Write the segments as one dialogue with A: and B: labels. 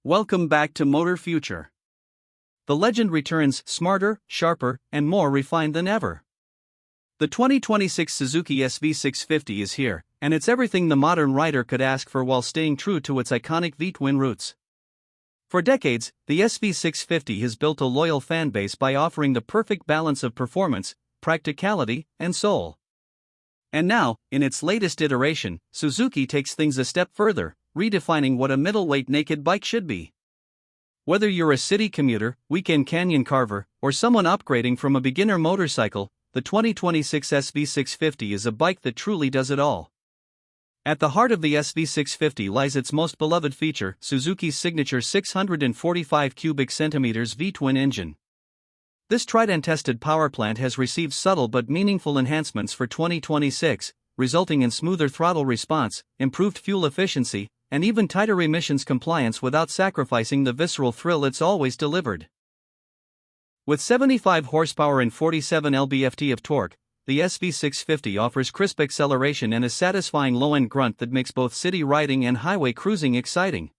A: Welcome back to Motor Future. The legend returns, smarter, sharper, and more refined than ever. The 2026 Suzuki SV650 is here, and it's everything the modern rider could ask for while staying true to its iconic V-twin roots. For decades, the SV650 has built a loyal fanbase by offering the perfect balance of performance, practicality, and soul. And now, in its latest iteration, Suzuki takes things a step further, redefining what a middleweight naked bike should be. Whether you're a city commuter, weekend canyon carver, or someone upgrading from a beginner motorcycle, the 2026 SV650 is a bike that truly does it all. At the heart of the SV650 lies its most beloved feature, Suzuki's signature 645 cubic centimeters V-twin engine. This tried and tested powerplant has received subtle but meaningful enhancements for 2026, resulting in smoother throttle response, improved fuel efficiency, and even tighter emissions compliance without sacrificing the visceral thrill it's always delivered. With 75 horsepower and 47 lb-ft of torque, the SV650 offers crisp acceleration and a satisfying low-end grunt that makes both city riding and highway cruising exciting.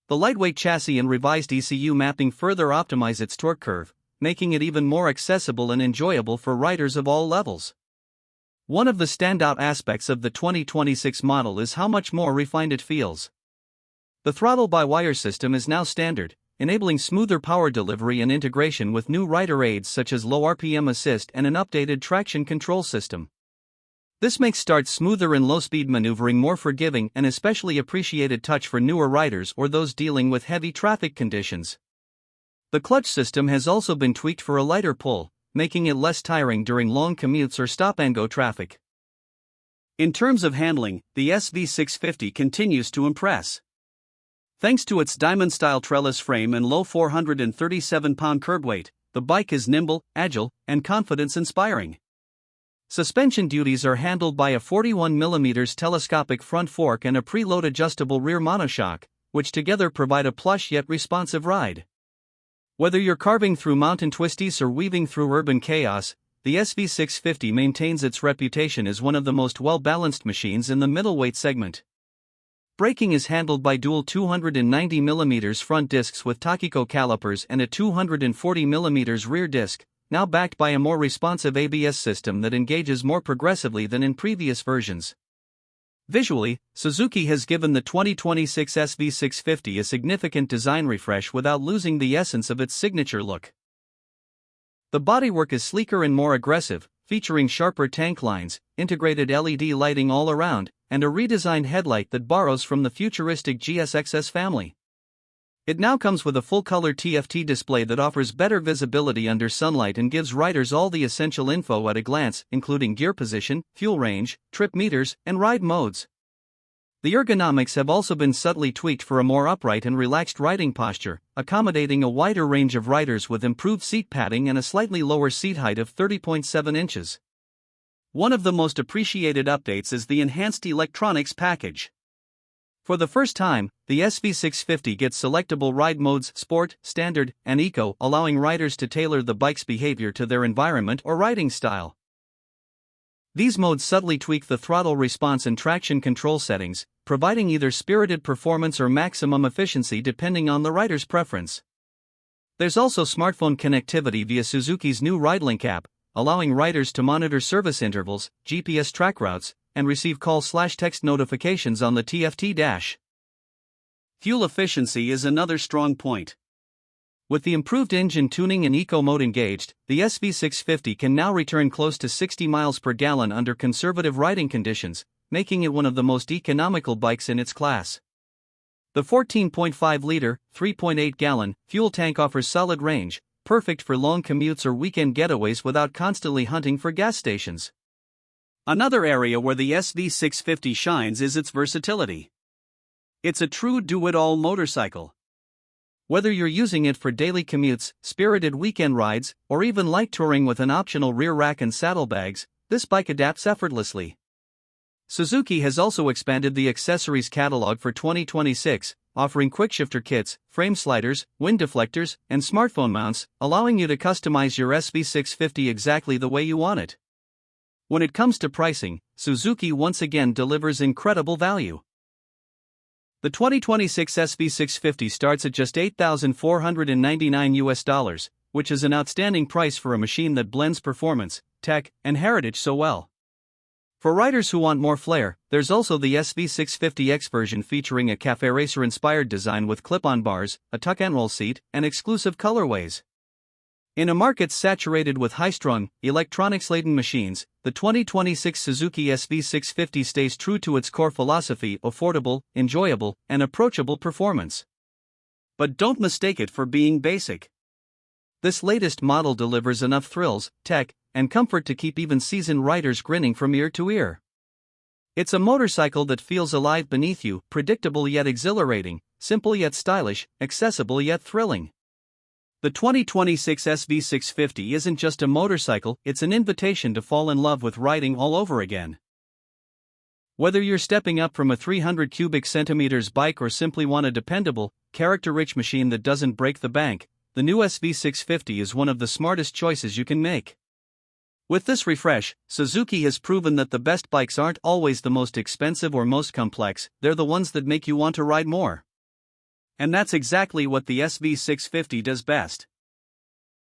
A: The lightweight chassis and revised ECU mapping further optimize its torque curve, making it even more accessible and enjoyable for riders of all levels. One of the standout aspects of the 2026 model is how much more refined it feels. The throttle-by-wire system is now standard, enabling smoother power delivery and integration with new rider aids such as low RPM assist and an updated traction control system. This makes starts smoother and low-speed maneuvering more forgiving, an especially appreciated touch for newer riders or those dealing with heavy traffic conditions. The clutch system has also been tweaked for a lighter pull, making it less tiring during long commutes or stop-and-go traffic. In terms of handling, the SV650 continues to impress. Thanks to its diamond-style trellis frame and low 437-pound curb weight, the bike is nimble, agile, and confidence-inspiring. Suspension duties are handled by a 41mm telescopic front fork and a preload adjustable rear monoshock, which together provide a plush yet responsive ride. Whether you're carving through mountain twisties or weaving through urban chaos, the SV650 maintains its reputation as one of the most well-balanced machines in the middleweight segment. Braking is handled by dual 290mm front discs with Takiko calipers and a 240mm rear disc, now backed by a more responsive ABS system that engages more progressively than in previous versions. Visually, Suzuki has given the 2026 SV650 a significant design refresh without losing the essence of its signature look. The bodywork is sleeker and more aggressive, featuring sharper tank lines, integrated LED lighting all around, and a redesigned headlight that borrows from the futuristic GSX-S family. It now comes with a full-color TFT display that offers better visibility under sunlight and gives riders all the essential info at a glance, including gear position, fuel range, trip meters, and ride modes. The ergonomics have also been subtly tweaked for a more upright and relaxed riding posture, accommodating a wider range of riders with improved seat padding and a slightly lower seat height of 30.7 inches. One of the most appreciated updates is the enhanced electronics package. For the first time, the SV650 gets selectable ride modes Sport, Standard, and Eco, allowing riders to tailor the bike's behavior to their environment or riding style. These modes subtly tweak the throttle response and traction control settings, providing either spirited performance or maximum efficiency depending on the rider's preference. There's also smartphone connectivity via Suzuki's new RideLink app, allowing riders to monitor service intervals, GPS track routes, and receive call/text notifications on the TFT dash. Fuel efficiency is another strong point. With the improved engine tuning and eco mode engaged, the SV650 can now return close to 60 miles per gallon under conservative riding conditions, making it one of the most economical bikes in its class. The 14.5-liter, 3.8-gallon fuel tank offers solid range, perfect for long commutes or weekend getaways without constantly hunting for gas stations. Another area where the SV650 shines is its versatility. It's a true do-it-all motorcycle. Whether you're using it for daily commutes, spirited weekend rides, or even light touring with an optional rear rack and saddlebags, this bike adapts effortlessly. Suzuki has also expanded the accessories catalog for 2026, offering quickshifter kits, frame sliders, wind deflectors, and smartphone mounts, allowing you to customize your SV650 exactly the way you want it. When it comes to pricing, Suzuki once again delivers incredible value. The 2026 SV650 starts at just $8,499, which is an outstanding price for a machine that blends performance, tech, and heritage so well. For riders who want more flair, there's also the SV650X version featuring a cafe racer-inspired design with clip-on bars, a tuck-and-roll seat, and exclusive colorways. In a market saturated with high-strung, electronics-laden machines, the 2026 Suzuki SV650 stays true to its core philosophy: affordable, enjoyable, and approachable performance. But don't mistake it for being basic. This latest model delivers enough thrills, tech, and comfort to keep even seasoned riders grinning from ear to ear. It's a motorcycle that feels alive beneath you, predictable yet exhilarating, simple yet stylish, accessible yet thrilling. The 2026 SV650 isn't just a motorcycle, it's an invitation to fall in love with riding all over again. Whether you're stepping up from a 300 cubic centimeters bike or simply want a dependable, character-rich machine that doesn't break the bank, the new SV650 is one of the smartest choices you can make. With this refresh, Suzuki has proven that the best bikes aren't always the most expensive or most complex, they're the ones that make you want to ride more. And that's exactly what the SV650 does best.